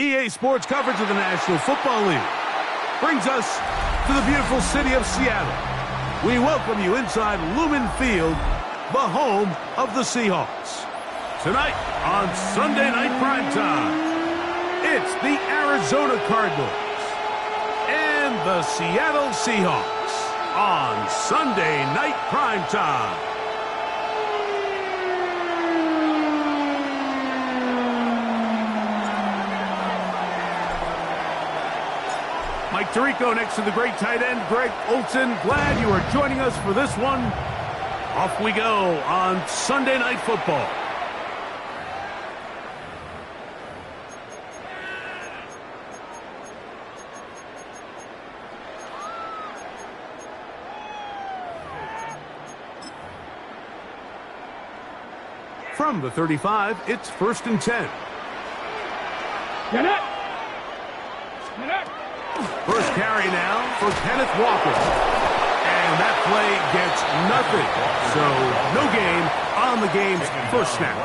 EA Sports coverage of the National Football League brings us to the beautiful city of Seattle. We welcome you inside Lumen Field, the home of the Seahawks. Tonight on Sunday Night Primetime, it's the Arizona Cardinals and the Seattle Seahawks on Sunday Night Primetime. Mike Tirico next to the great tight end, Greg Olsen. Glad you are joining us for this one. Off we go on Sunday Night Football. From the 35, it's 1st and 10. Get it! Get it! First carry now for Kenneth Walker. And that play gets nothing. So no gain on the game's first snap.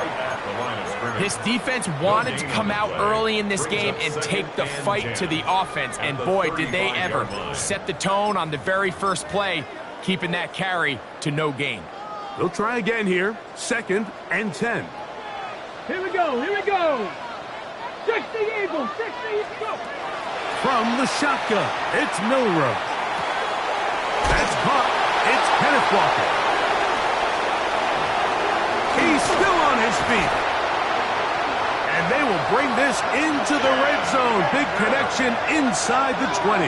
This defense wanted to come out early in this game and take the fight to the offense. And boy, did they ever set the tone on the very first play, keeping that carry to no gain. They'll try again here. 2nd and 10. Here we go, here we go! 60 Eagles, 60 Eagles! From the shotgun, it's Milroe. That's caught. It's Kenneth Walker. He's still on his feet. And they will bring this into the red zone. Big connection inside the 20.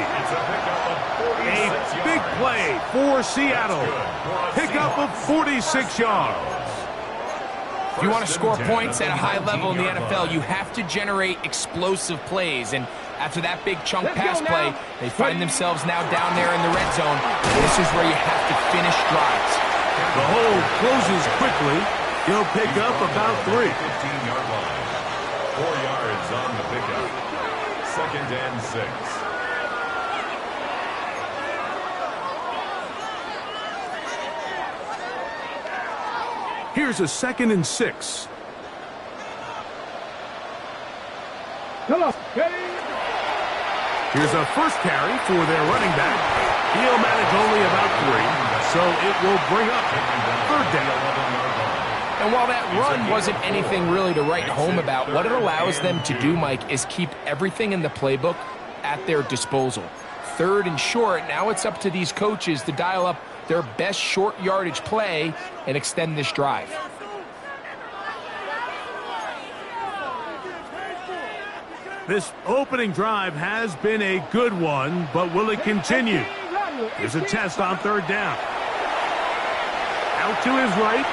A big play for Seattle. Pickup of 46 yards. If you want to score points at a high level in the NFL, you have to generate explosive plays. And after that big chunk pass play, they find themselves now down there in the red zone. This is where you have to finish drives. The hole closes quickly. He'll pick up about 3. 15-yard line. 4 yards on the pickup. 2nd and 6. Here's a 2nd and 6. Come on, ready? Here's a first carry for their running back. He'll manage only about 3, so it will bring up 3rd down. And while that run wasn't anything really to write home about, what it allows them to do, Mike, is keep everything in the playbook at their disposal. 3rd and short, now it's up to these coaches to dial up their best short yardage play and extend this drive. This opening drive has been a good one, but will it continue? Here's a test on 3rd down. Out to his right.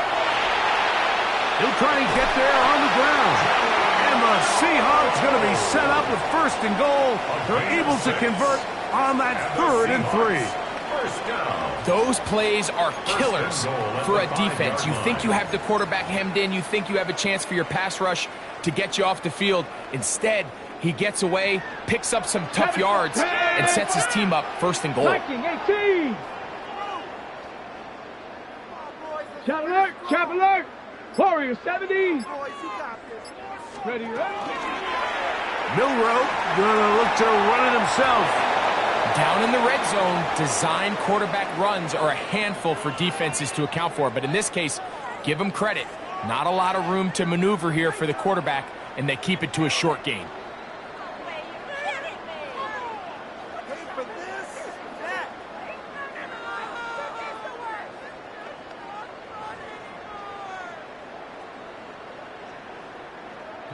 He'll try and get there on the ground. And the Seahawks going to be set up with 1st and goal. They're able to convert on that 3rd and 3. Those plays are killers for a defense. You think you have the quarterback hemmed in. You think you have a chance for your pass rush to get you off the field. Instead, he gets away, picks up some tough yards, and sets his team up 1st and goal. 18! Chap alert! Chap alert! Warrior 70! Ready, Milroe gonna look to run it himself. Down in the red zone, design quarterback runs are a handful for defenses to account for. But in this case, give them credit. Not a lot of room to maneuver here for the quarterback, and they keep it to a short gain.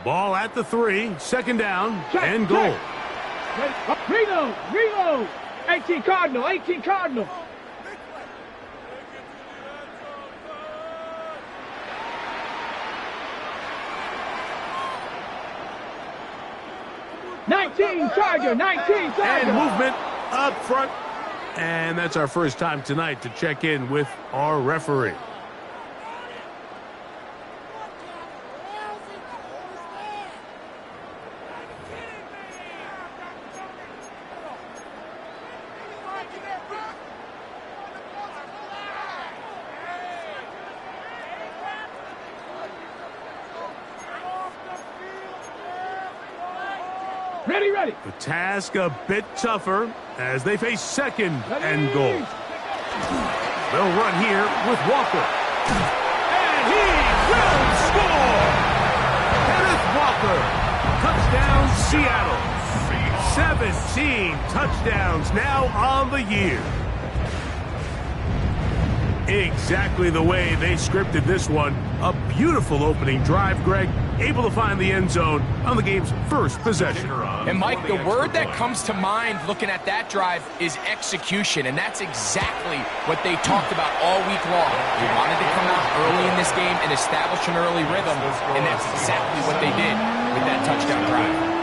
Ball at the 3, 2nd down, and goal. Reload! 18 Cardinal, 18 Cardinal. Charger, 19 Charger. And movement up front. And that's our first time tonight to check in with our referee. Ready, ready. The task a bit tougher as they face second and goal. They'll run here with Walker. And he will score! Kenneth Walker. Touchdown, Seattle. 17 touchdowns now on the year. Exactly the way they scripted this one. A beautiful opening drive, Greg. Able to find the end zone on the game's first possession. And Mike, the word that comes to mind looking at that drive is execution, and that's exactly what they talked about all week long. They wanted to come out early in this game and establish an early rhythm, and that's exactly what they did with that touchdown drive.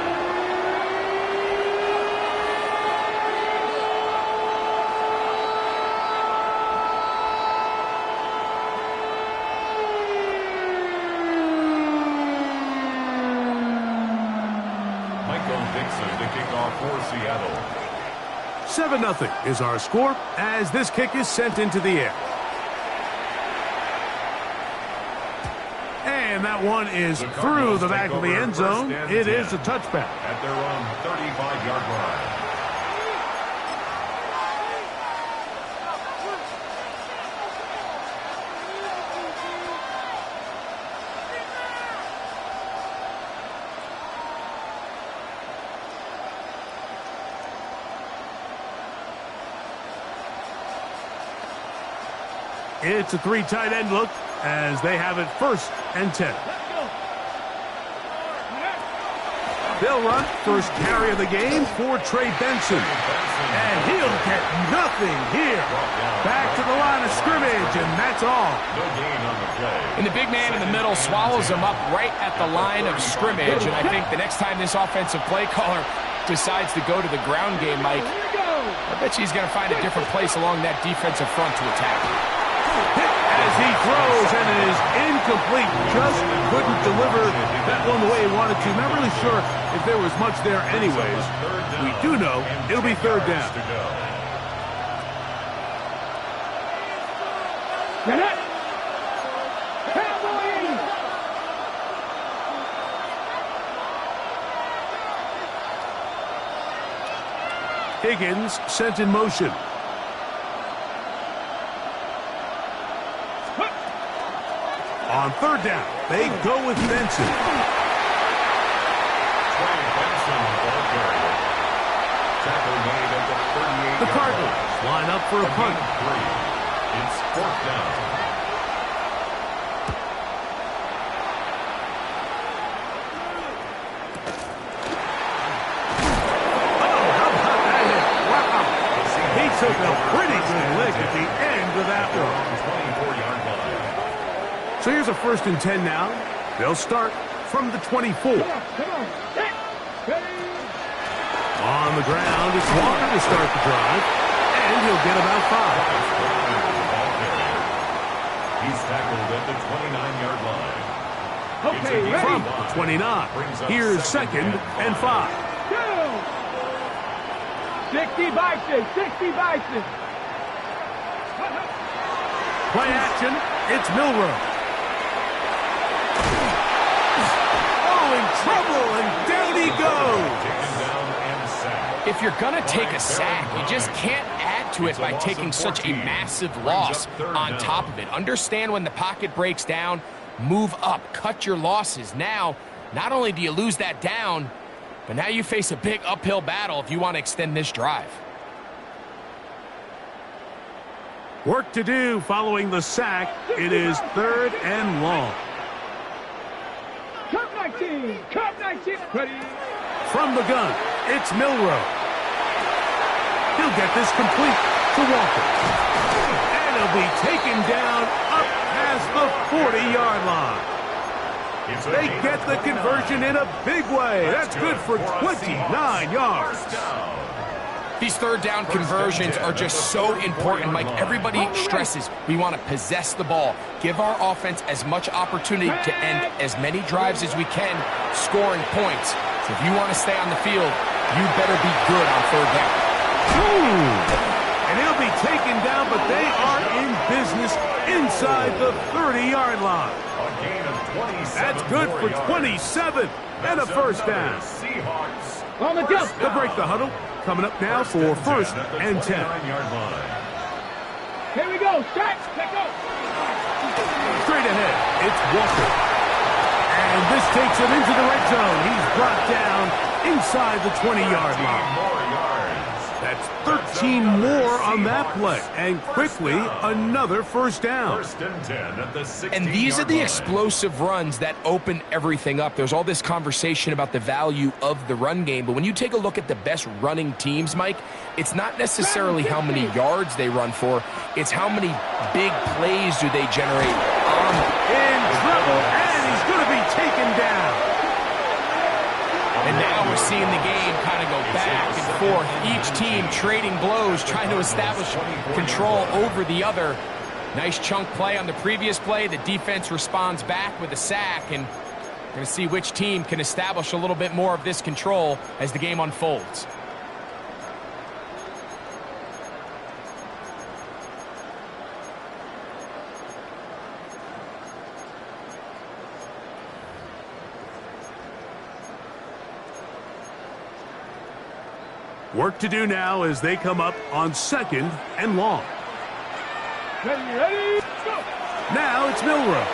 To kick off for Seattle. 7-0 is our score as this kick is sent into the air. And that one is through the back of the end zone. It is a touchback. At their own 35-yard line. It's a 3 tight end look as they have it 1st and 10. They'll run first carry of the game for Trey Benson. And he'll get nothing here. Back to the line of scrimmage, and that's all. No gain on the play. And the big man in the middle swallows him up right at the line of scrimmage. And I think the next time this offensive play caller decides to go to the ground game, Mike, I bet you he's going to find a different place along that defensive front to attack. As he throws, and it is incomplete. Just couldn't deliver that one the way he wanted to. Not really sure if there was much there anyways. We do know it'll be 3rd down. Get it. Cowboy. Higgins sent in motion. On 3rd down, they go with Benson. The Cardinals line up for a punt. It's 4th down. Oh, how about that hit? Wow. He took a pretty good lick at the end of that one. 24-yard line. So here's a 1st and 10 now. They'll start from the 24. Come on. Ready. On the ground, it's Walker to start the drive, and he'll get about 5. He's tackled at the 29-yard line. Okay, ready. From the 29, here's 2nd and 5. Go. 60 Bison. 60 Bison. Play action, it's Milroe. In trouble, and down he goes. If you're going to take a sack, you just can't add to it by taking such a massive loss on top of it. Understand when the pocket breaks down, move up, cut your losses. Now, not only do you lose that down, but now you face a big uphill battle if you want to extend this drive. Work to do following the sack. It is 3rd and long. Cup 19. Cup 19. Ready. From the gun, it's Milroe. He'll get this complete to Walker. And he'll be taken down up past the 40-yard line. They get the conversion in a big way. That's good for 29 yards. These 3rd down conversions are just so important, Mike. Everybody stresses we want to possess the ball, give our offense as much opportunity to end as many drives as we can, scoring points. So if you want to stay on the field, you better be good on 3rd down. And he'll be taken down, but they are in business inside the 30-yard line. A gain of 27. That's good for 27 and a first down. Seahawks. On the jump. They'll break the huddle. Coming up now for first and 10. Here we go. Shot. Let go. Straight ahead, it's Walker. And this takes him into the red zone. He's brought down inside the 20-yard line. More yards. That's 13 more on that play. And quickly, another first down. First and 10 at the 16-yard And these are the line. explosive runs that open everything up. There's all this conversation about the value of the run game, but when you take a look at the best running teams, Mike, it's not necessarily how many yards they run for, it's how many big plays do they generate. In trouble, and he's going to be taken down. And now we're seeing the game kind of go back and forth. Each team trading blows, trying to establish control over the other. Nice chunk play on the previous play. The defense responds back with a sack, and we're going to see which team can establish a little bit more of this control as the game unfolds. Work to do now as they come up on second and long. Ready, go. Now it's Milrow.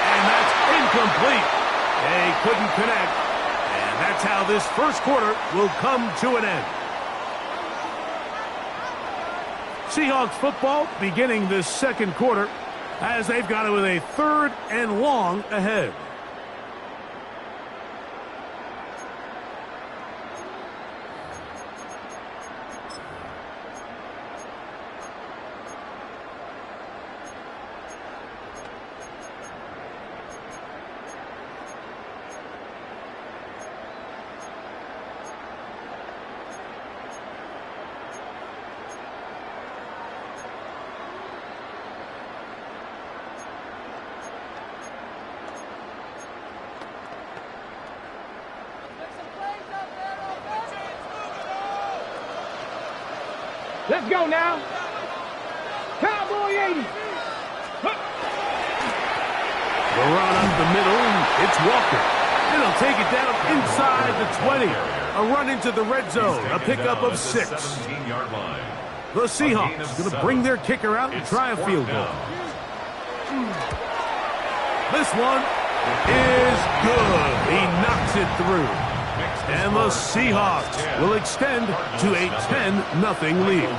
And that's incomplete. They couldn't connect. And that's how this first quarter will come to an end. Seahawks football beginning this second quarter as they've got it with a third and long ahead. Let's go now. Cowboy 80. The run up the middle, it's Walker. And he'll take it down inside the 20. A run into the red zone, a pickup of 6. 17-yard line. The Seahawks going to bring their kicker out and try a field goal. This one is good. He knocks it through. And the Seahawks will extend to a 10-0 lead.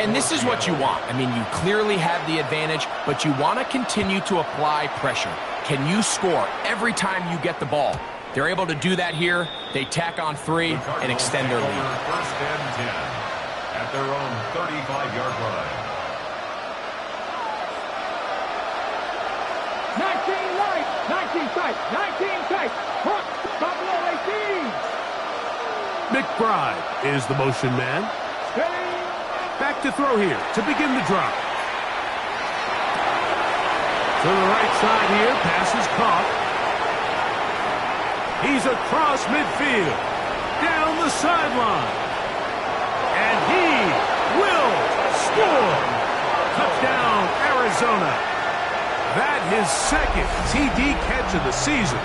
And this is what you want. I mean, you clearly have the advantage, but you want to continue to apply pressure. Can you score every time you get the ball? They're able to do that here. They tack on 3 and extend their lead. First and 10 at their own 35-yard line. 19 light, 19 tight, 19 tight. Hunt, Buffalo 18. McBride is the motion man. Steady. Back to throw here to begin the drive. To the right side here, pass is caught. He's across midfield, down the sideline. And he will score. Touchdown, Arizona. That his second TD catch of the season.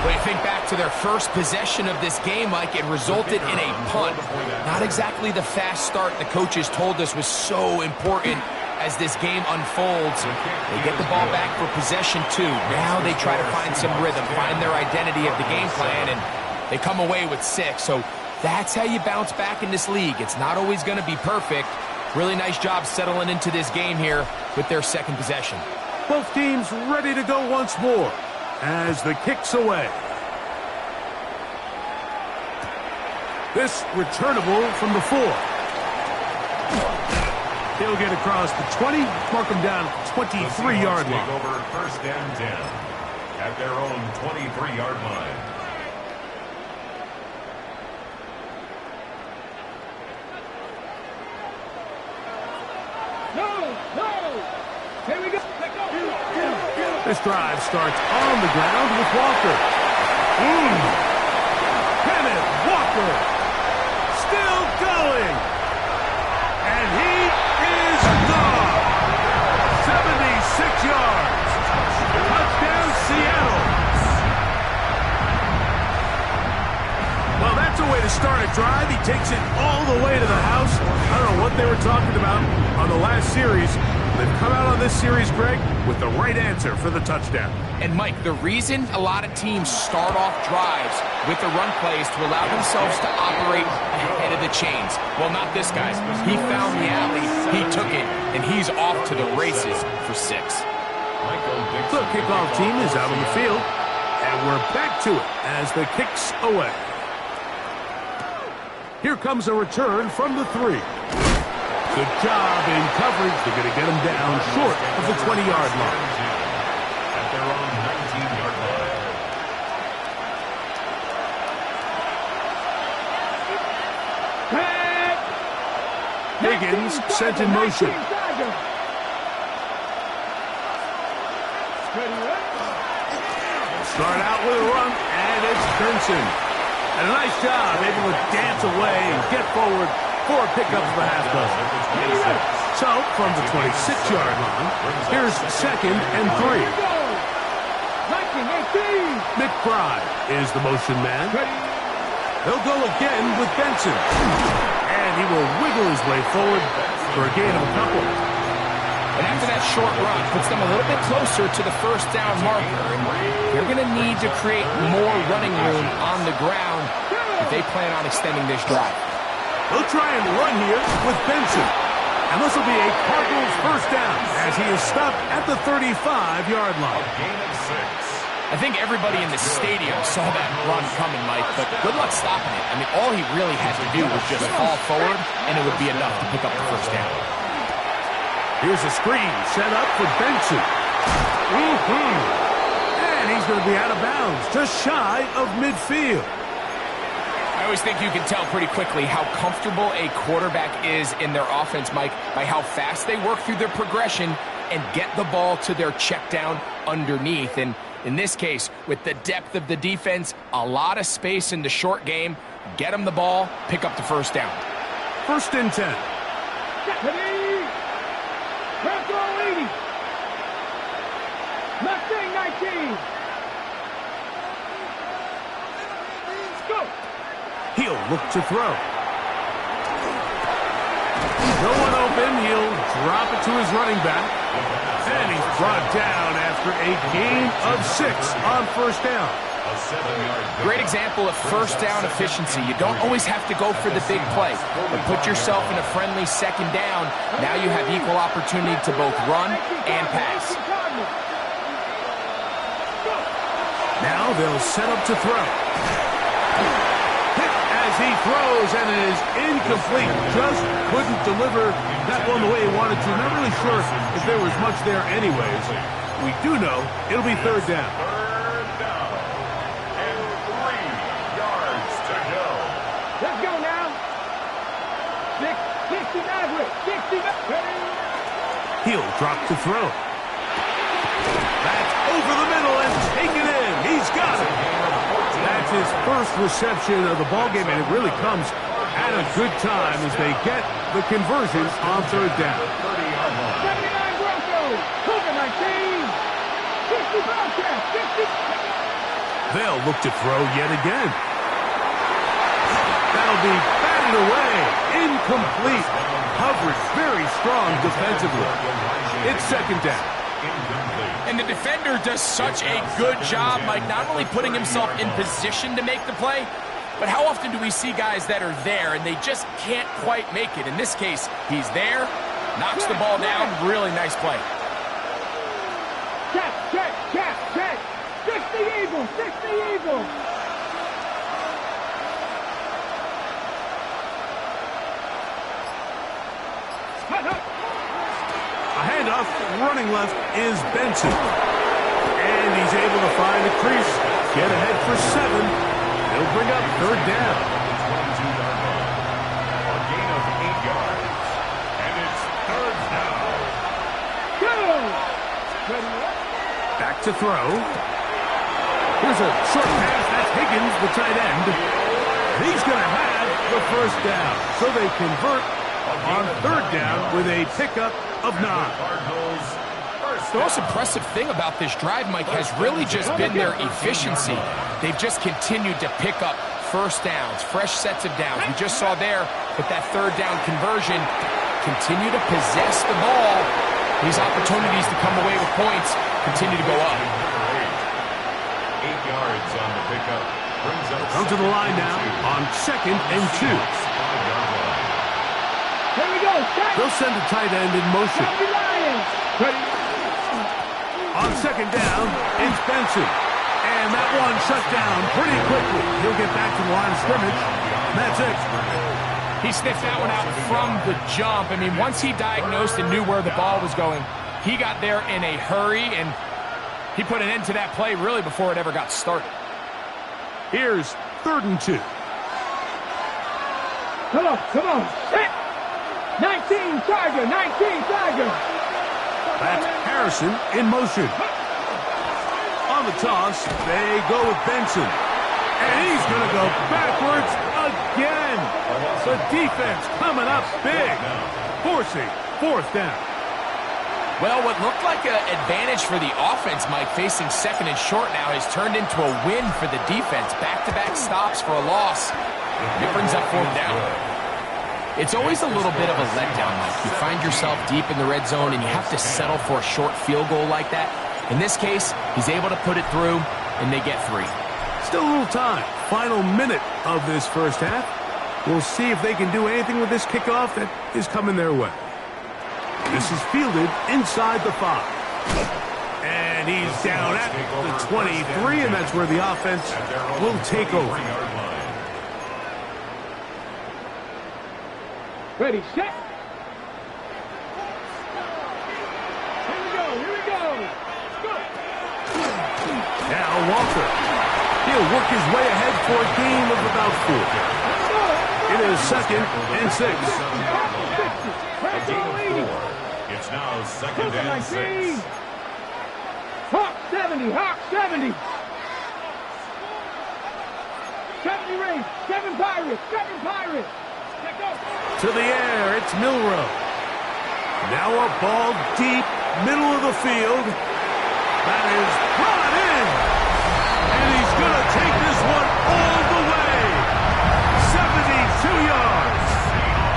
When you think back to their first possession of this game, Mike, it resulted in a punt. Not exactly the fast start the coaches told us was so important as this game unfolds. They get the ball back for possession 2. Now they try to find some rhythm, find their identity of the game plan, and they come away with 6. So that's how you bounce back in this league. It's not always going to be perfect. Really nice job settling into this game here with their second possession. Both teams ready to go once more as the kick's away. This returnable from the 4. He'll get across the 20, mark him down at the 23-yard line. Over first and 10 at their own 23-yard line. Here we go. Let go. This drive starts on the ground with Walker. Kenneth Walker still going. And to start a drive. He takes it all the way to the house. I don't know what they were talking about on the last series. They've come out on this series, Greg, with the right answer for the touchdown. And, Mike, the reason a lot of teams start off drives with the run plays to allow themselves to operate ahead of the chains. Well, not this guy. He found the alley, he took it, and he's off to the races for 6. The kickoff team is out on the field, and we're back to it as the kick's away. Here comes a return from the 3. Good job in coverage. They're going to get him down short of the 20-yard line. At their own 19-yard line. Higgins sent in motion. Start out with a run, and it's Benson. And a nice job, able to dance away and get forward for a pickup for the half dozen. So, from the 26-yard line, here's 2nd and 3. McBride is the motion man. He'll go again with Benson. And he will wiggle his way forward for a gain of a couple. And after that short run, puts them a little bit closer to the first down marker. And they're going to need to create more running room on the ground if they plan on extending this drive. He'll try and run here with Benson. And this will be a Cardinals first down as he is stopped at the 35-yard line. Gain of 6. I think everybody in the stadium saw that run coming, Mike, but good luck stopping it. I mean, all he really had to do was just fall forward, and it would be enough to pick up the first down. Here's a screen set up for Benson. And he's going to be out of bounds, just shy of midfield. I always think you can tell pretty quickly how comfortable a quarterback is in their offense, Mike, by how fast they work through their progression and get the ball to their check down underneath. And in this case, with the depth of the defense, a lot of space in the short game, get them the ball, pick up the first down. 1st and 10. Mustang 19. Go. He'll look to throw. No one open. He'll drop it to his running back. And he's brought down after a gain of 6 on first down. Great example of first down efficiency. You don't always have to go for the big play, but put yourself in a friendly second down. Now you have equal opportunity to both run and pass. Now they'll set up to throw. Hit as he throws, and it is incomplete. Just couldn't deliver that one the way he wanted to. Not really sure if there was much there anyways. We do know it'll be 3rd down. 3rd down. And 3 yards to go. Let's go now. 69 with 69. He'll drop to throw. That's over the middle and taken in. He's got it. That's his first reception of the ballgame, and it really comes at a good time as they get the conversion on 3rd down. 79 Broncos. Cougar 19. 60 Bobcats. 60. They'll look to throw yet again. That'll be batted away. Incomplete. Coverage very strong defensively. It's 2nd down. And the defender does such a good job, Mike, not only putting himself in position to make the play, but how often do we see guys that are there and they just can't quite make it? In this case, he's there, knocks the ball down, really nice play. Check. 60 Eagles. 60 Eagles. A handoff, running left is Benson. And he's able to find a crease, get ahead for 7. He'll bring up 3rd down. A gain of 8 yards. And it's 3rd down. Go. Back to throw. Here's a short pass. That's Higgins, the tight end. He's going to have the first down. So they convert on 3rd down with a pickup of 9. The most impressive thing about this drive, Mike, has really just been their efficiency. They've just continued to pick up first downs, fresh sets of downs. We just saw there with that third down conversion, continue to possess the ball. These opportunities to come away with points continue to go up. 8 yards on the pickup. Brings up Come to the line now on 2nd and 2. Here we go. They'll send the tight end in motion. Ready. On 2nd down, it's Benson. And that one shut down pretty quickly. He'll get back to the line of scrimmage. That's it. He sniffed that one out from the jump. I mean, once he diagnosed and knew where the ball was going, he got there in a hurry, and he put an end to that play really before it ever got started. Here's 3rd and 2. Come on. Set. 19 Tiger. That's Harrison in motion. On the toss, they go with Benson. And he's going to go backwards again. The defense coming up big, forcing 4th down. Well, what looked like an advantage for the offense, Mike, facing 2nd and short now, has turned into a win for the defense. Back-to-back stops for a loss. It brings up 4th down. It's always a little bit of a letdown, Mike. You find yourself deep in the red zone, and you have to settle for a short field goal like that. In this case, he's able to put it through, and they get 3. Still a little time. Final minute of this first half. We'll see if they can do anything with this kickoff that is coming their way. This is fielded inside the 5. And he's down at the 23, and that's where the offense will take over. Ready, set. Here we go. Now Walker. He'll work his way ahead for a gain of about 4. It is 2nd and 6. It's now 2nd and 6. Hawk 70. 70 range. 7 Pirates. To the air, it's Milrow. Now a ball deep, middle of the field. That is brought in. And he's going to take this one all the way. 72 yards.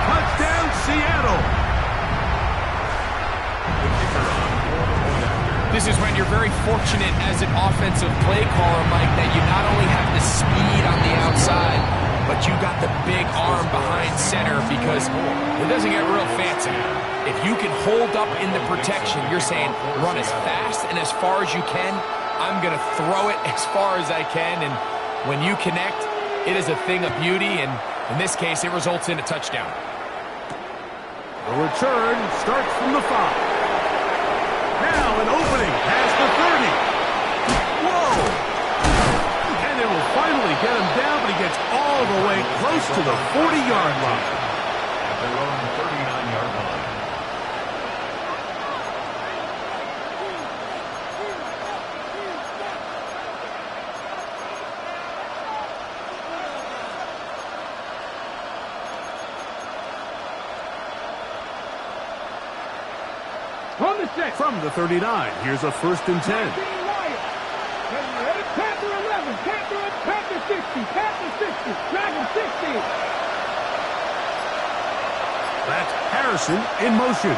Touchdown, Seattle. This is when you're very fortunate as an offensive play caller, Mike, that you not only have the speed on the outside, but you got the big arm behind center, because it doesn't get real fancy. If you can hold up in the protection, you're saying run as fast and as far as you can. I'm going to throw it as far as I can, and when you connect, it is a thing of beauty, and in this case, it results in a touchdown. The return starts from the 5. Now an opening past the 30. Whoa! And they will finally get him down, but he gets all the way close to the 40-yard line. At their own 39-yard line. On the set. From the 39, here's a 1st and 10. Panther 11. Panther 60. Dragon 60. That's Harrison in motion.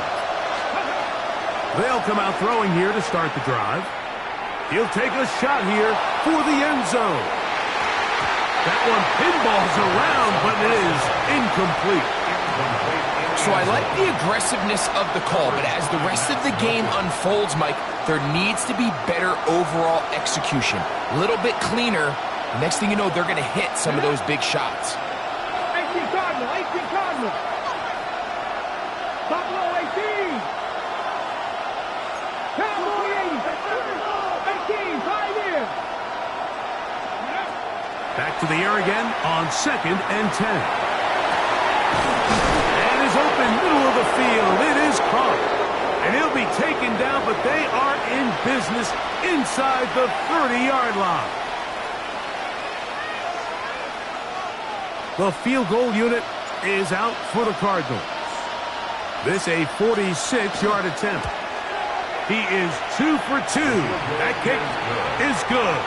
They'll come out throwing here to start the drive. He'll take a shot here for the end zone. That one pinballs around, but it is incomplete. So I like the aggressiveness of the call, but as the rest of the game unfolds, Mike, there needs to be better overall execution. A little bit cleaner. Next thing you know, they're going to hit some of those big shots. 18 Cardinals. Buffalo 18. Cowboy 80. 18, 5 years. Back to the air again on 2nd and 10. Open middle of the field. It is caught. And he'll be taken down, but they are in business inside the 30-yard line. The field goal unit is out for the Cardinals. This a 46-yard attempt. He is 2 for 2. That kick is good.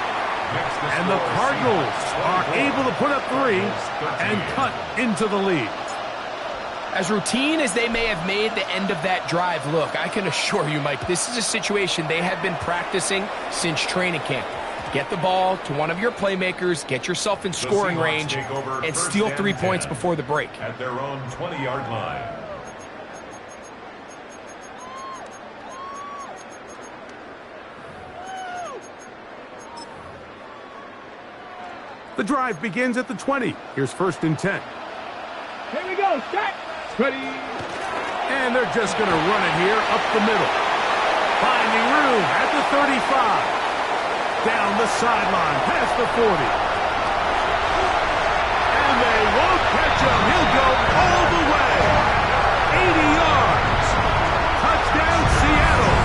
And the Cardinals are able to put up 3 and cut into the lead. As routine as they may have made the end of that drive look, I can assure you, Mike, this is a situation they have been practicing since training camp. Get the ball to one of your playmakers, get yourself in scoring range, and steal 3 points before the break. At their own 20-yard line. The drive begins at the 20. Here's 1st and 10. Here we go. Set. Ready. And they're just going to run it here up the middle. Finding room at the 35. Down the sideline, past the 40. And they won't catch him. He'll go all the way. 80 yards. Touchdown, Seattle.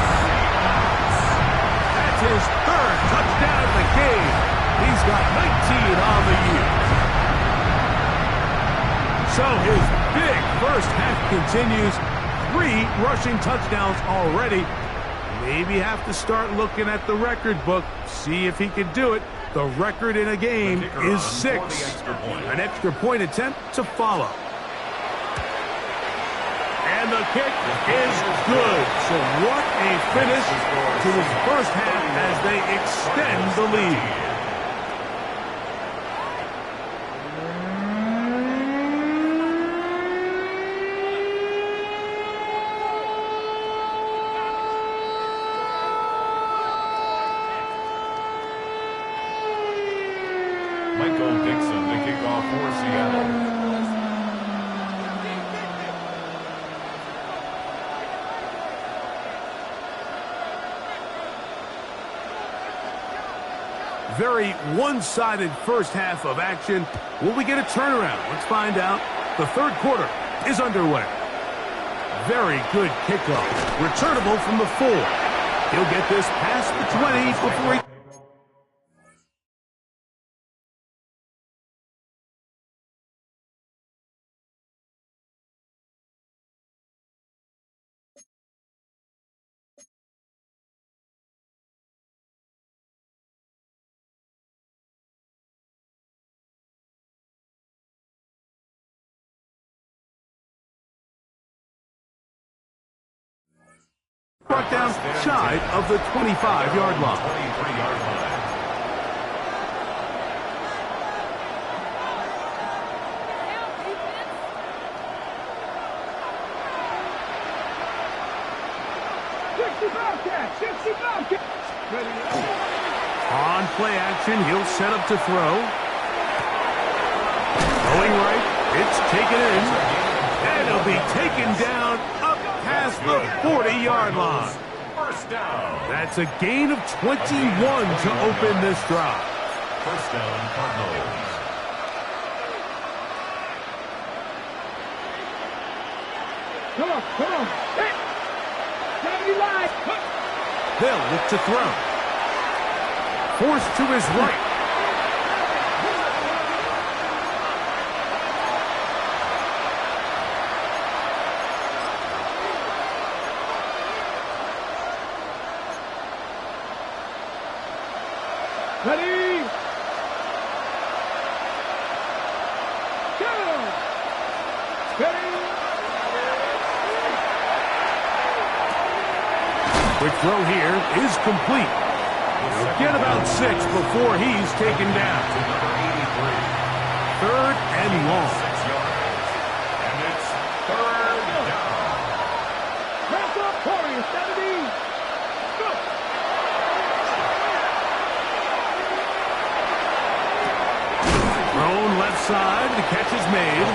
That's his 3rd touchdown of the game. He's got 19 on the year. So his big first half continues. 3 rushing touchdowns already. Maybe have to start looking at the record book, see if he can do it. The record in a game is 6. An extra point attempt to follow. And the kick is good. So what a finish to his first half as they extend the lead. For Seattle. Very one-sided first half of action. Will we get a turnaround? Let's find out. The 3rd quarter is underway. Very good kickoff. Returnable from the 4. He'll get this past the 20 before he... brought down shy of the 25-yard line. 23-yard line. On play action, he'll set up to throw. Going right, it's taken in. And it'll be taken down up past the 40-yard line. First down. That's a gain of 21 to open this drive. First down, Cardinals. Come on. Hey. They'll look to throw. Forced to his right. Ready. Go. Ready. Quick throw here is complete. He'll get about 6 before he's taken down. 3rd and long. 6 yards. And it's 3rd down. Press up, Corey, 70. Go. Thrown left side, the catch is made.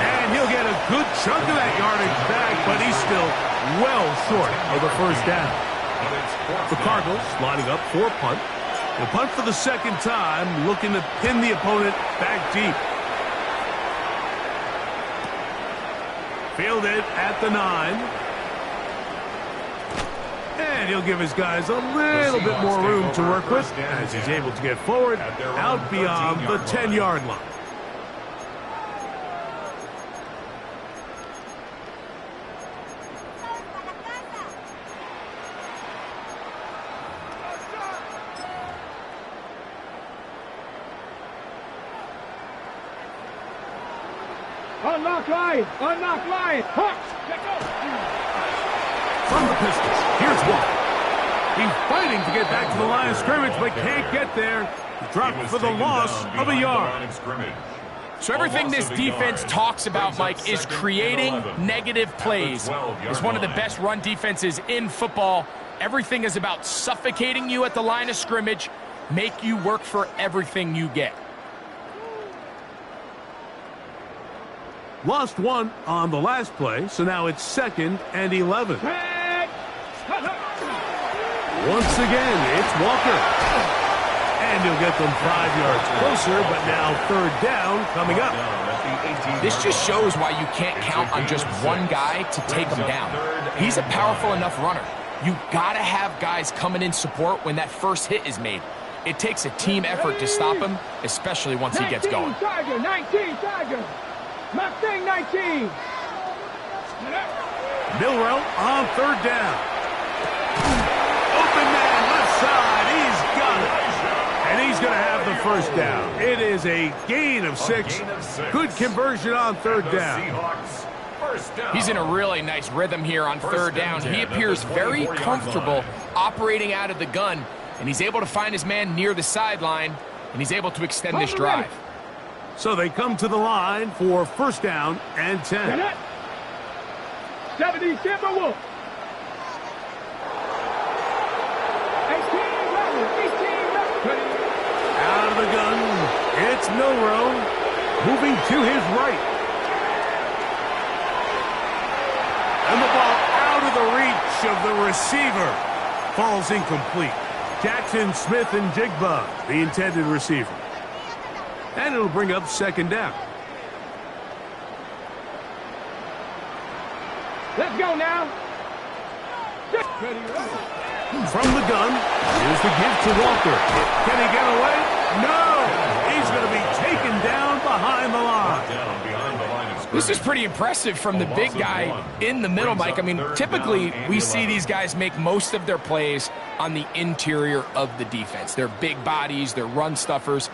And he'll get a good chunk of that yardage back, but he's still well short of the first down. The Cardinals lining up for a punt. The punt for the 2nd time, looking to pin the opponent back deep. Fielded at the 9. And he'll give his guys a little bit more room to work with as he's able to get forward out beyond the 10-yard line. Unlock line. Unlock line. Hawks. From the Pistols, here's Walker. He's fighting to get back to the line of scrimmage, but can't get there. He dropped for the loss of a yard. So everything this defense talks about, Mike, is creating negative plays. It's one of the best run defenses in football. Everything is about suffocating you at the line of scrimmage, make you work for everything you get. Lost one on the last play, so now it's 2nd and 11. Once again, it's Walker. And he'll get them 5 yards closer, but now 3rd down coming up. This just shows why you can't count on just one guy to take him down. He's a powerful enough runner. You gotta have guys coming in support when that first hit is made. It takes a team effort to stop him, especially once he gets going. 19 Tiger. Mustang 19. Milrow on 3rd down. Open man left side. He's got it. And he's going to have the 1st down. It is a gain of 6. Good conversion on 3rd down. He's in a really nice rhythm here on 3rd down. He appears very comfortable operating out of the gun, and he's able to find his man near the sideline, and he's able to extend this drive. So they come to the line for 1st down and 10. 70 Timberwolves. 18 Out of the gun, it's Milrow, moving to his right. And the ball out of the reach of the receiver. Falls incomplete. Jackson, Smith, and Jigba, the intended receiver. And it'll bring up 2nd down. Let's go now. From the gun, here's the give to Walker. Can he get away? No! He's going to be taken down behind the line. This is pretty impressive from the big guy in the middle, Mike. I mean, typically we see these guys make most of their plays on the interior of the defense. They're big bodies, they're run stuffers.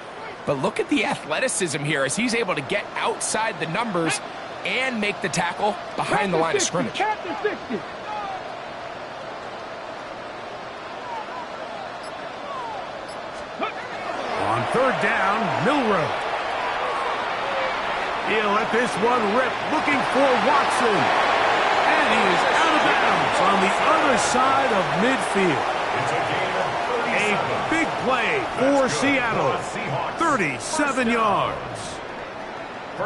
But look at the athleticism here as he's able to get outside the numbers and make the tackle behind the line of scrimmage. On 3rd down, Milrow. He'll let this one rip, looking for Watson. And he is out of bounds on the other side of midfield. A big play for Seattle. 37 yards.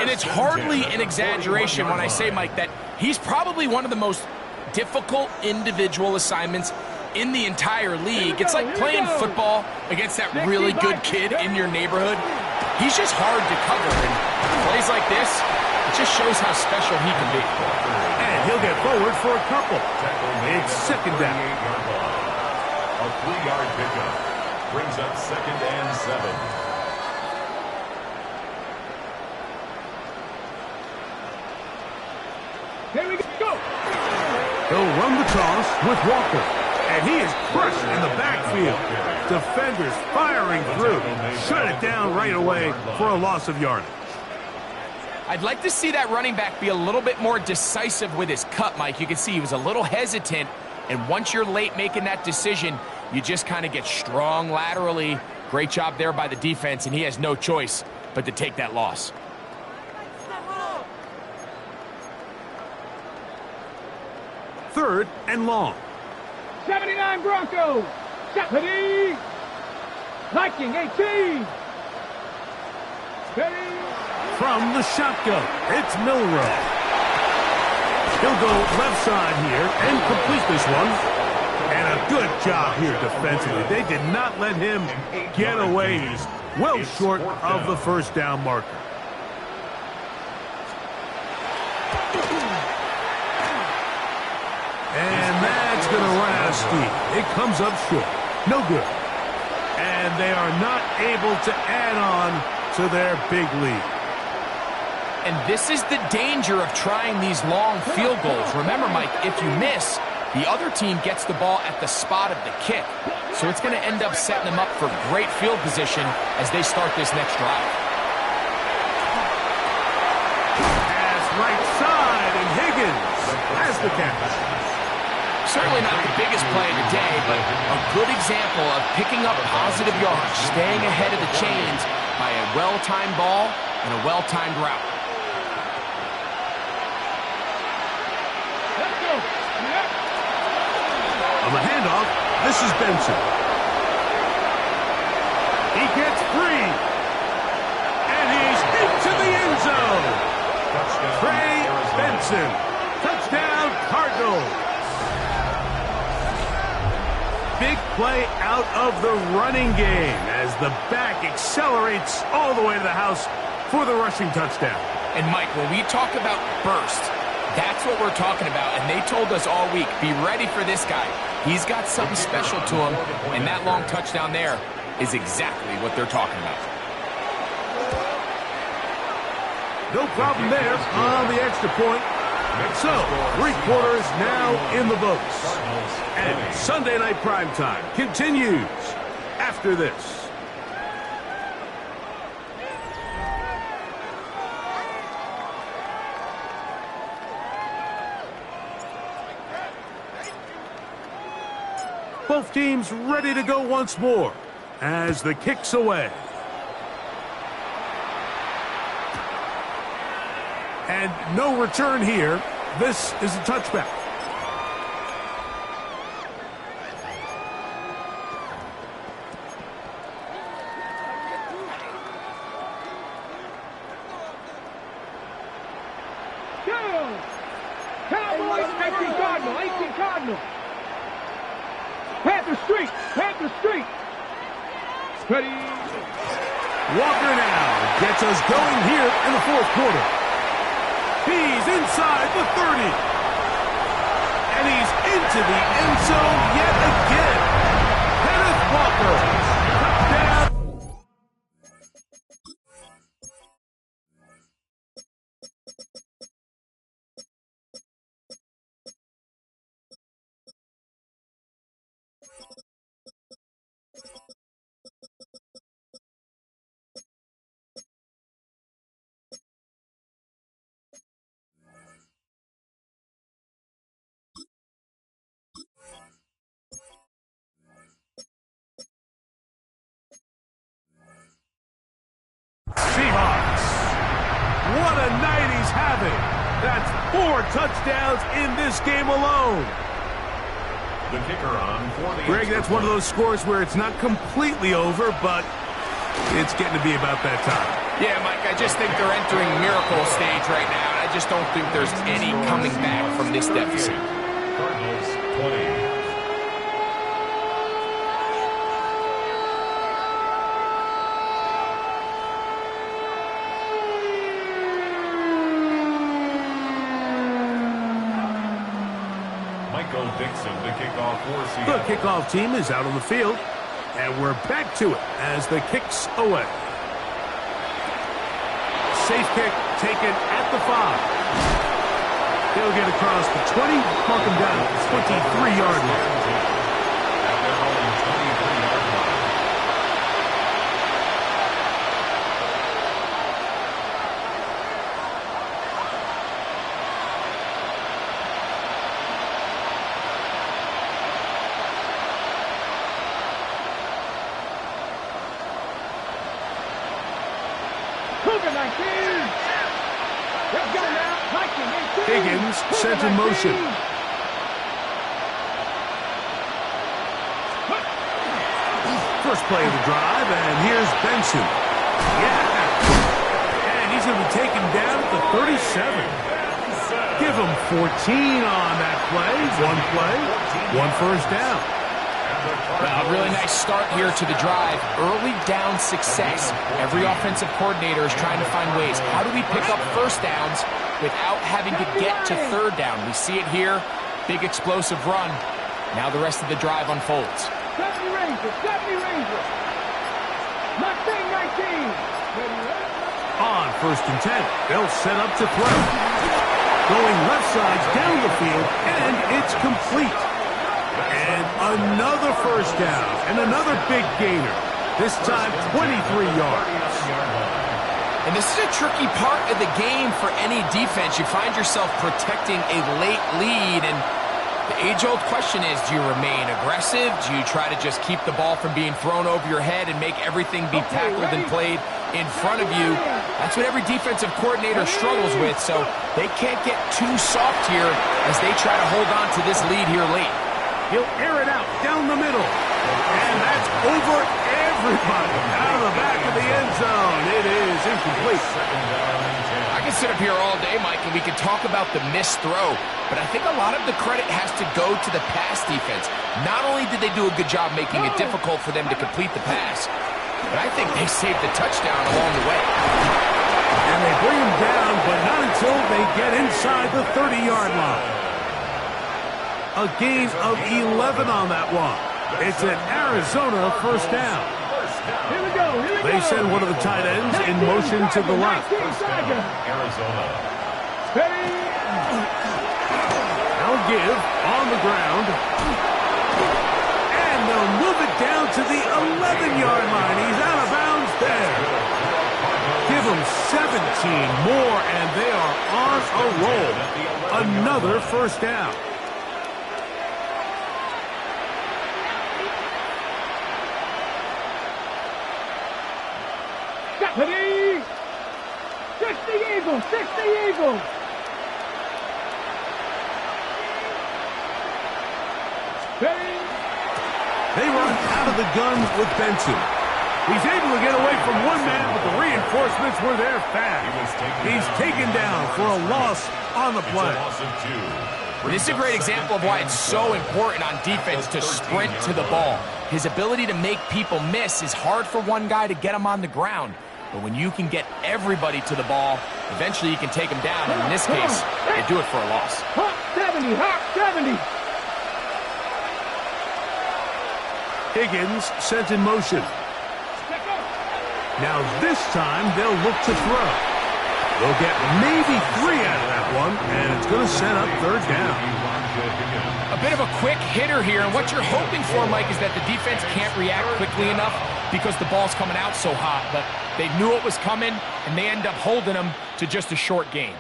And it's hardly an exaggeration when I say, Mike, that he's probably one of the most difficult individual assignments in the entire league. It's like playing football against that really good kid in your neighborhood. He's just hard to cover, and plays like this, it just shows how special he can be. And he'll get forward for a couple. It's 2nd down. A 3-yard pickup brings up 2nd and 7. Here we go. He'll run the toss with Walker. And he is crushed in the backfield. Defenders firing through. Shut it down right away for a loss of yardage. I'd like to see that running back be a little bit more decisive with his cut, Mike. You can see he was a little hesitant, and once you're late making that decision, you just kind of get strong laterally. Great job there by the defense, and he has no choice but to take that loss. Third and long. 79 Broncos. Stephanie. Viking 18. Ready. From the shotgun, it's Milrow. He'll go left side here and complete this one. And a good job here defensively. They did not let him get away. He's well short of the 1st down marker. And that's going to run out of steam. It comes up short. No good. And they are not able to add on to their big lead. And this is the danger of trying these long field goals. Remember, Mike, if you miss, the other team gets the ball at the spot of the kick. So it's going to end up setting them up for great field position as they start this next drive. Pass has the catch. Certainly not the biggest play of the day, but a good example of picking up positive yards, staying ahead of the chains by a well-timed ball and a well-timed route. Let's go. Yep. On the handoff, this is Benson. He gets free. And he's into the end zone. Trey Benson. Touchdown, Cardinals. Big play out of the running game as the back accelerates all the way to the house for the rushing touchdown. And Mike, when we talk about burst, that's what we're talking about. And they told us all week, be ready for this guy. He's got something special to him, and that long touchdown there is exactly what they're talking about. No problem there on the extra point. So, 3 quarters now in the books. And Sunday Night Primetime continues after this. Both teams ready to go once more as the kick's away. And no return here. This is a touchback. Go! Cowboys, 18 Cardinal, 18 Cardinal. Panther Street, Panther Street. Ready. Walker now gets us going here in the 4th quarter. He's inside the 30. And he's into the end zone yet again. Kenneth Walker. Touchdown. Seahawks. What a night he's having. That's 4 touchdowns in this game alone. The kicker on for the Greg, that's one of those scores where it's not completely over, but it's getting to be about that time. Yeah, Mike, I just think they're entering miracle stage right now. And I just don't think there's any coming back from this deficit. Cardinals 20. The kickoff team is out on the field, and we're back to it as the kick's away. Safe kick taken at the 5. They'll get across the 20, mark them down at the 23-yard line. Higgins sent in motion. First play of the drive, and here's Benson. Yeah. And he's going to be taken down at the 37. Give him 14 on that play. 1 first down. Well, a really nice start here to the drive. Early down success. Every offensive coordinator is trying to find ways. How do we pick up first downs without having to get to third down? We see it here. Big explosive run. Now the rest of the drive unfolds. 70 Rangers, 70 Rangers. 19. On 1st and 10, they'll set up to throw. Going left side down the field, and it's complete. And another first down, and another big gainer. This time 23 yards. And this is a tricky part of the game for any defense. You find yourself protecting a late lead, and the age-old question is, do you remain aggressive? Do you try to just keep the ball from being thrown over your head and make everything be tackled and played in front of you? That's what every defensive coordinator struggles with, so they can't get too soft here as they try to hold on to this lead here late. He'll air it out down the middle, and that's over everybody out of the back of the end zone. It is incomplete. I can sit up here all day, Mike, and we can talk about the missed throw, but I think a lot of the credit has to go to the pass defense. Not only did they do a good job making it difficult for them to complete the pass, but I think they saved the touchdown along the way. And they bring him down, but not until they get inside the 30-yard line. A gain of 11 on that one. It's an Arizona first down. Here we go. They send one of the tight ends in motion to the left. Arizona. Ready. They'll give on the ground. And they'll move it down to the 11-yard line. He's out of bounds there. Give them 17 more, and they are on a roll. Another first down. Ready. 60 Eagles. 60 Eagles. Ready. They run out of the gun with Benson. He's able to get away from one man, but the reinforcements were there fast. He's taken down for a loss on the play. This is a great example of why it's so important on defense to sprint to the ball. His ability to make people miss is hard for one guy to get him on the ground. But when you can get everybody to the ball, eventually you can take them down. And in this case, they do it for a loss. Hot 70. Hot 70. Higgins sent in motion. Now this time they'll look to throw. They'll get maybe 3 out of that one, and it's going to set up third down. A bit of a quick hitter here, and what you're hoping for, Mike, is that the defense can't react quickly enough because the ball's coming out so hot. But they knew it was coming, and they end up holding them to just a short gain.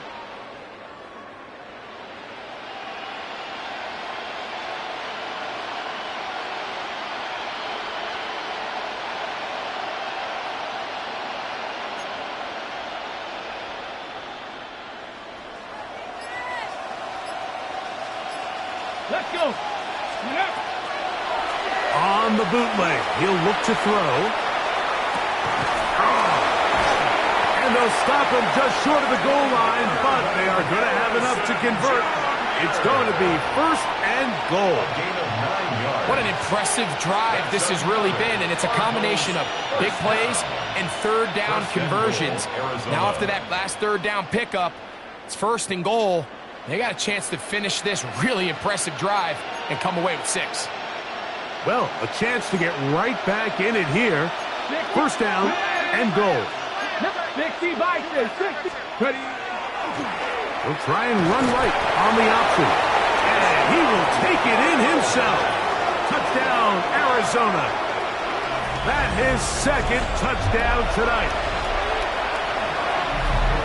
Let's go. On the bootleg, he'll look to throw. And they'll stop him just short of the goal line, but they are going to have enough to convert. It's going to be first and goal. What an impressive drive this has really been, and it's a combination of big plays and third down conversions. Now after that last third down pickup, it's first and goal. They got a chance to finish this really impressive drive and come away with 6. Well, a chance to get right back in it here. First down and goal. 60 by 60. Ready. He'll try and run right on the option. And he will take it in himself. Touchdown, Arizona. That's his second touchdown tonight.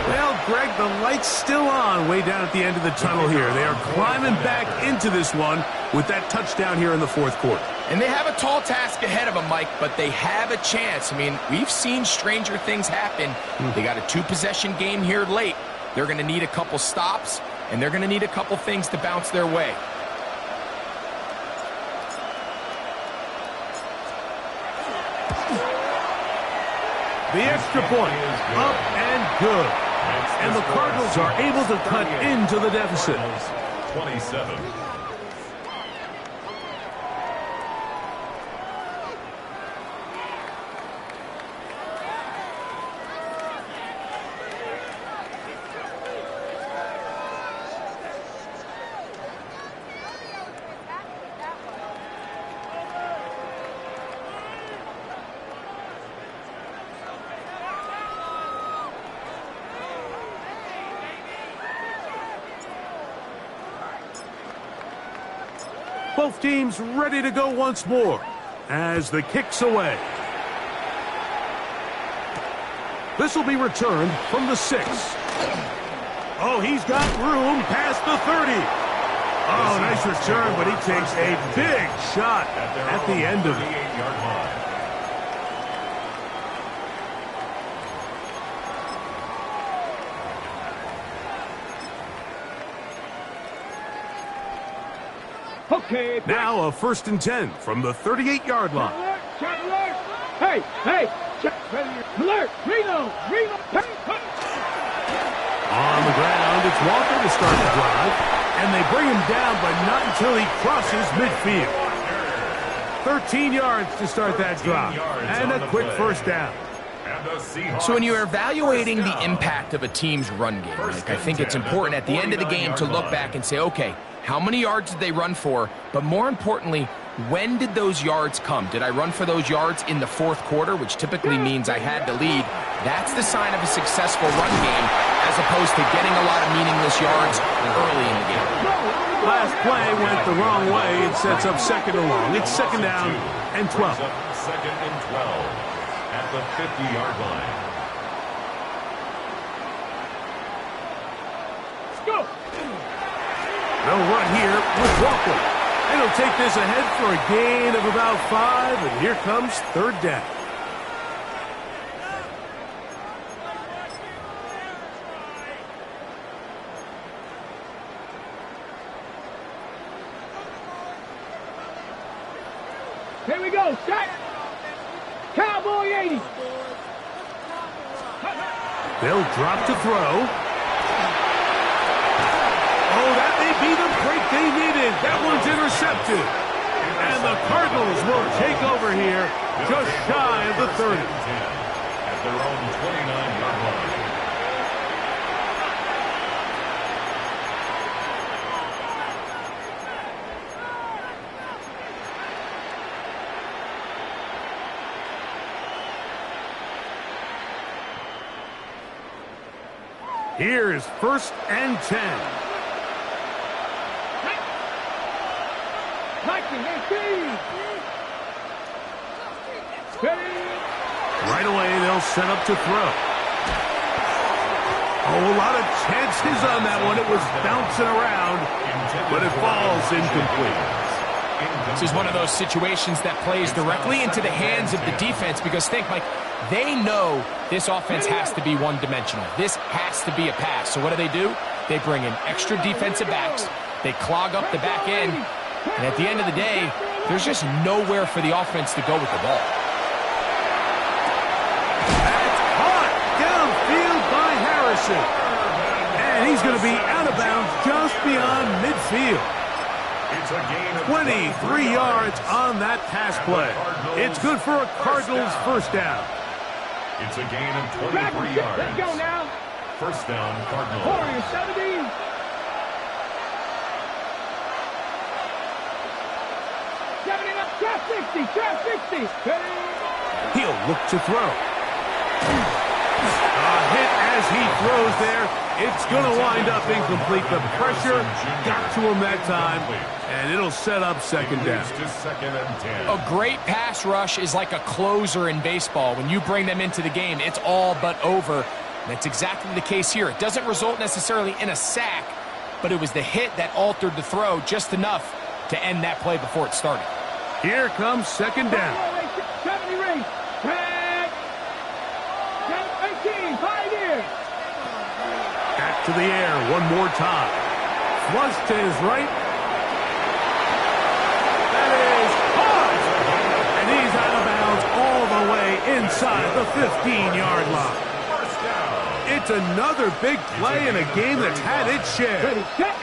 Well, Greg, the light's still on way down at the end of the tunnel here. They are climbing back into this one with that touchdown here in the fourth quarter. And they have a tall task ahead of them, Mike, but they have a chance. I mean, we've seen stranger things happen. They got a 2-possession game here late. They're going to need a couple stops, and they're going to need a couple things to bounce their way. The extra point, up and good. And the Cardinals are able to cut into the deficit. 27. Both teams ready to go once more as the kick's away. This will be returned from the 6. Oh, he's got room past the 30. Oh, nice return, but he takes a big shot at the end of it. Okay. Now a 1st and 10 from the 38-yard line. Alert, check alert. Hey, hey, check alert. Reno. On the ground, it's Walker to start the drive, and they bring him down, but not until he crosses midfield. 13 yards to start that drive, and a quick first down. So when you're evaluating the impact of a team's run game, Mike, I think it's important at the end of the game to look back and say, okay, how many yards did they run for? But more importantly, when did those yards come? Did I run for those yards in the 4th quarter, which typically means I had to lead? That's the sign of a successful run game, as opposed to getting a lot of meaningless yards early in the game. Last play went the wrong way. It sets up 2nd and long. It's 2nd down and 12. 2nd and 12 at the 50-yard line. Let's go. They'll run here with Walker. And he'll take this ahead for a gain of about 5, and here comes 3rd down. Here we go. Set. Cowboy 80. They'll drop to throw. Oh, that may be the break they needed. That one's intercepted. And the Cardinals will take over here just shy of the 30. At their own 29-yard line. Here is 1st and 10. Right away, they'll set up to throw. Oh, a lot of chances on that one. It was bouncing around, but it falls incomplete. This is one of those situations that plays directly into the hands of the defense because think, Mike, they know this offense has to be one-dimensional. This has to be a pass. So what do? They bring in extra defensive backs. They clog up the back end. And at the end of the day, there's just nowhere for the offense to go with the ball. That's caught downfield by Harrison. And he's going to be out of bounds just beyond midfield. It's a gain of 23 yards on that pass play. It's good for a Cardinals first down. It's a gain of 23 yards. Let's go now. First down, Cardinals. Warriors 70. Trap 60, trap 60. He'll look to throw. A hit as he throws there. It's going to wind up incomplete. The pressure got to him that time, and it'll set up 2nd down. A great pass rush is like a closer in baseball. When you bring them into the game, it's all but over. And that's exactly the case here. It doesn't result necessarily in a sack, but it was the hit that altered the throw just enough to end that play before it started. Here comes 2nd down. 70 race. 18, Pioneers. Back to the air one more time. Flush to his right. That is caught. And he's out of bounds all the way inside the 15-yard line. It's another big play in a game that's had its share.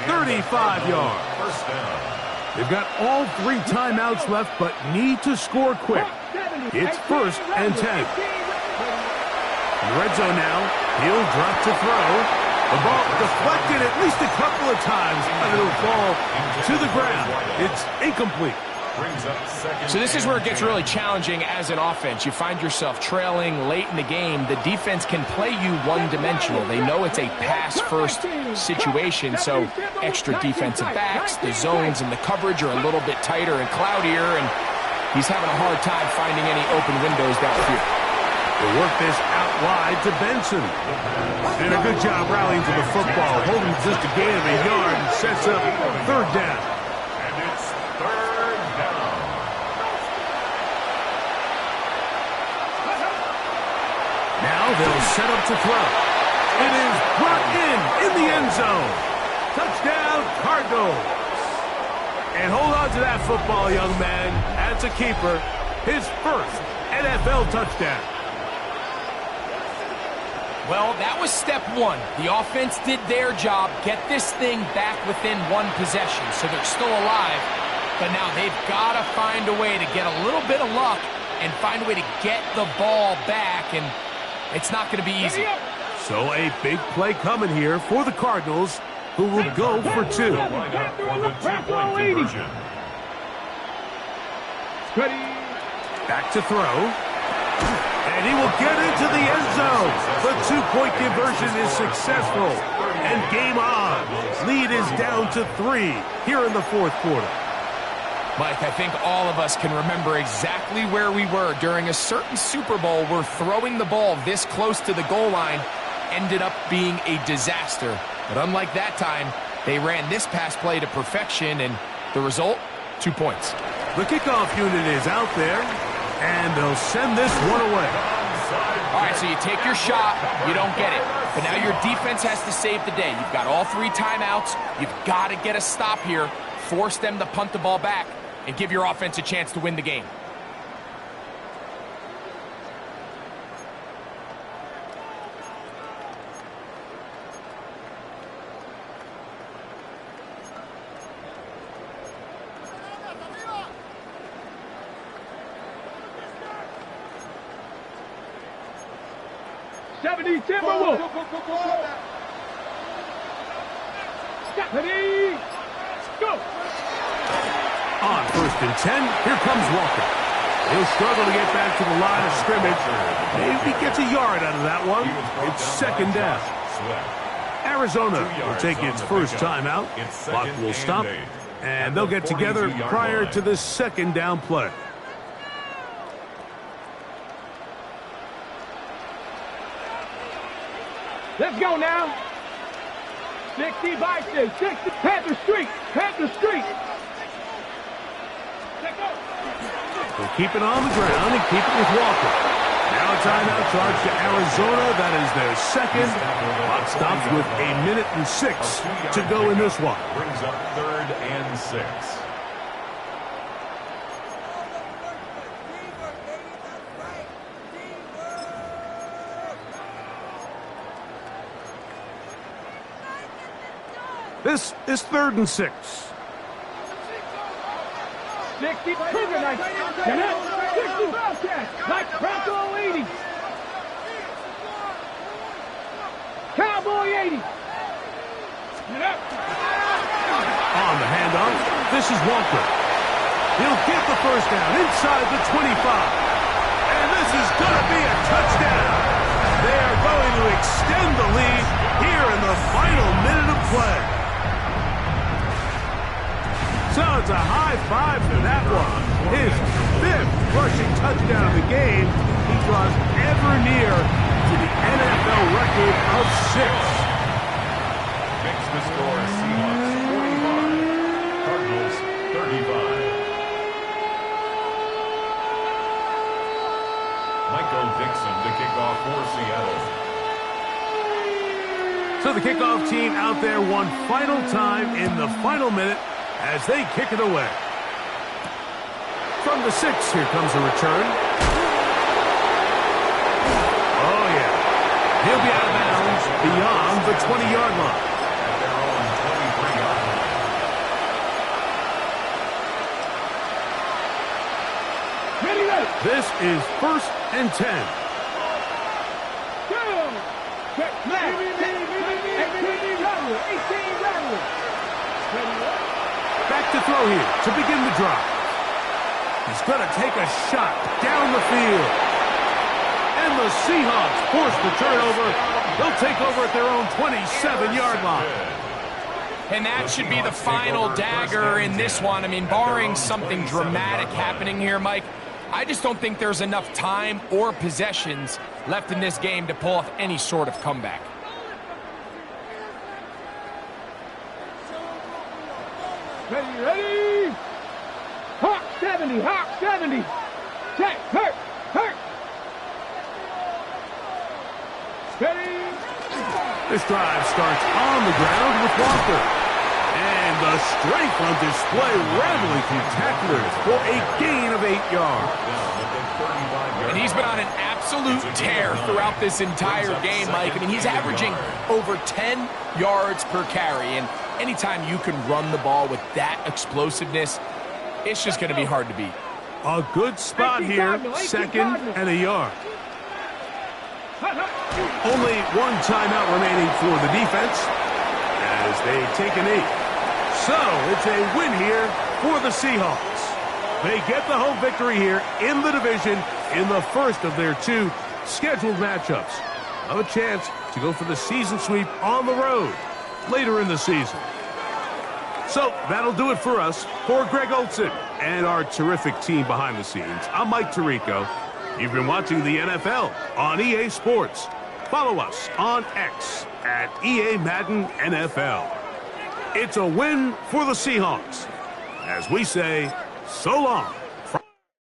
35 yards. First down. They've got all 3 timeouts left, but need to score quick. It's 1st and 10. In the red zone now, he'll drop to throw. The ball deflected at least a couple of times, and it'll fall to the ground. It's incomplete. So this is where it gets really challenging as an offense. You find yourself trailing late in the game. The defense can play you one-dimensional. They know it's a pass-first situation, so extra defensive backs, the zones and the coverage are a little bit tighter and cloudier, and he's having a hard time finding any open windows downfield. They work this out wide to Benson. And a good job rallying to the football, holding just a gain of a yard and sets up third down. And it's third down. Now they'll set up to throw. It is brought in the end zone. Touchdown, Cardinals. And hold on to that football, young man. As a keeper, his first NFL touchdown. Well, that was step one. The offense did their job, get this thing back within one possession, so they're still alive. But now they've got to find a way to get a little bit of luck and find a way to get the ball back, and it's not going to be easy. So a big play coming here for the Cardinals, who will go for two. For the two-point conversion. Back to throw. And he will get into the end zone. The two-point conversion is successful. And game on. Lead is down to 3 here in the fourth quarter. Mike, I think all of us can remember exactly where we were during a certain Super Bowl where throwing the ball this close to the goal line ended up being a disaster. But unlike that time, they ran this pass play to perfection, and the result, 2 points. The kickoff unit is out there, and they'll send this one away. All right, so you take your shot, you don't get it. But now your defense has to save the day. You've got all 3 timeouts. You've got to get a stop here, force them to punt the ball back, and give your offense a chance to win the game. Timberwolves. Stephanie, go. On 1st and 10, here comes Walker. He'll struggle to get back to the line of scrimmage. Maybe gets a yard out of that one. It's second down. Arizona will take its first timeout. Clock will stop, and they'll get together prior to the second down play. Let's go now. 60 by 6. 60. Panther Street. Panther Street. They'll keep it on the ground and keep it with Walker. Now a timeout charge to Arizona. That is their second. Clock stops with 1:06 to go in this one. Brings up 3rd and 6. This is 3rd and 6. 60 Cougar Knights. 60 Bobcats. Like Bronco 80. Cowboy 80. On the handoff, this is Walker. He'll get the first down inside the 25. And this is going to be a touchdown. They are going to extend the lead here in the final minute of play. So it's a high five for that one. His 5th rushing touchdown of the game. He draws ever near to the NFL record of 6. Makes the score Seahawks 45, Cardinals 35. Michael Dixon to kick off for Seattle. So the kickoff team out there one final time in the final minute as they kick it away. From the 6, here comes a return. Oh, yeah. He'll be out of bounds beyond the 20-yard line. At their own 23-yard line. This is 1st and 10. Check. 18 Rattler. Back to throw here to begin the drive. He's going to take a shot down the field. And the Seahawks force the turnover. They'll take over at their own 27-yard line. And that should be the final dagger in this one. I mean, barring something dramatic happening here, Mike, I just don't think there's enough time or possessions left in this game to pull off any sort of comeback. Ready? Hawk 70, Hawk 70. Check, hurt. Steady. This drive starts on the ground with Walker. And the strength on display, rambling through tacklers for a gain of 8 yards. And he's been on an absolute tear throughout this entire game, Mike. I mean, he's averaging over 10 yards per carry. And anytime you can run the ball with that explosiveness, it's just going to be hard to beat. A good spot here, second and a yard. Only one timeout remaining for the defense as they take a knee. So it's a win here for the Seahawks. They get the home victory here in the division in the first of their 2 scheduled matchups. Have a chance to go for the season sweep on the road later in the season. So that'll do it for us. For Greg Olson and our terrific team behind the scenes, I'm Mike Tirico. You've been watching the NFL on EA Sports. Follow us on X at EA Madden NFL. It's a win for the Seahawks. As we say, so long.